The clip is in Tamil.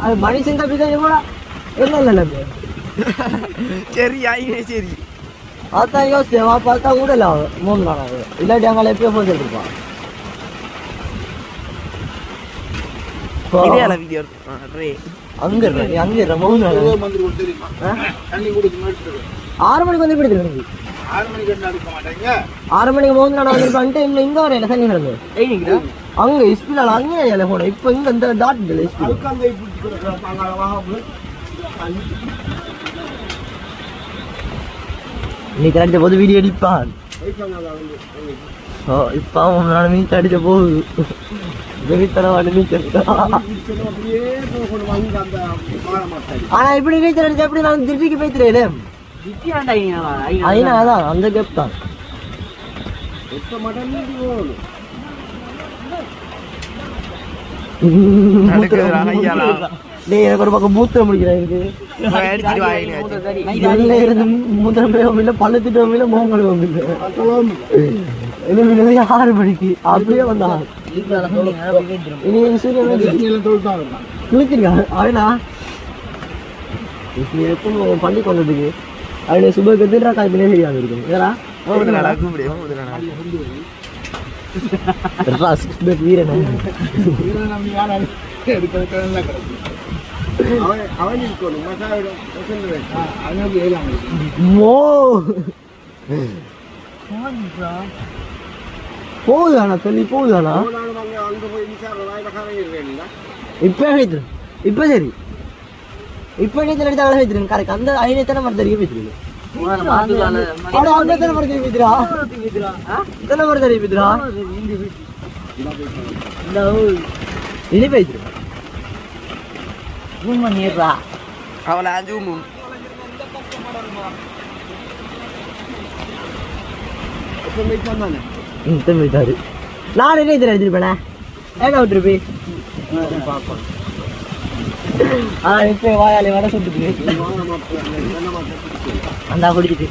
அது மனுஷன் தப்பி தான் கூட இல்லை சரி ஆயினே சரி அதான் யோசிச்சேன் பார்த்தா கூட இல்லை 3 நாள் ஆகுது இல்லாட்டி அங்கே எப்பயோ போய் இருப்பான் அங்க 3 நாள் 6 மணிக்கு வந்து பிடிச்சிருக்கு 6 மணிக்கு 3 நாள் வந்துருப்பான்ட்டு இன்னும் இங்க வரையில தண்ணி கிடந்து அங்க இஸ்பிலால அங்கே போன இப்ப இங்க இந்த டாட் இல்லை நீ கரெக்ட் போது வீடியோ அடிப்பான் இப்ப அவன் மீன் அடிச்ச போகுது ஆனா இப்படி நீச்சல் அடிச்சா எப்படி நான் திருப்பிக்கு போய்த்துறேன் அதான் அந்த கேப் தான் எனக்கு ஒரு பக்கம் மூத்திர முடிக்கிறேன் இருந்து மூத்திரம் இல்லை பள்ளத்திட்டவும் இல்லை மோகங்களும் இல்லை 6 மணிக்கு அப்படியே வந்தான் குளிச்சிருக்கா அவனா எப்பவும் பள்ளி கொண்டதுக்கு அவனுடைய சுபக்கு எதிராக காய்ப்பினே தெரியாது இருக்கும் ஏடா வீரன் போகுதாண்ணா சொல்லி போகுதாண்ணா இப்ப வைத்திரு இப்ப சரி இப்ப நீச்சல் அடிச்சா அழகா வைத்திருங்க கரெக்ட் அந்த ஐநூத்தனை மரம் தெரியும் வைத்திருக்கு இனி போயிட்டு அவளை நான் என்ன இதில் எடுத்துருப்பேனே ஏங்க விட்டுருப்பி இப்போ வாயாலே வர சுட்டுக்கு அந்த குடிச்சிட்டு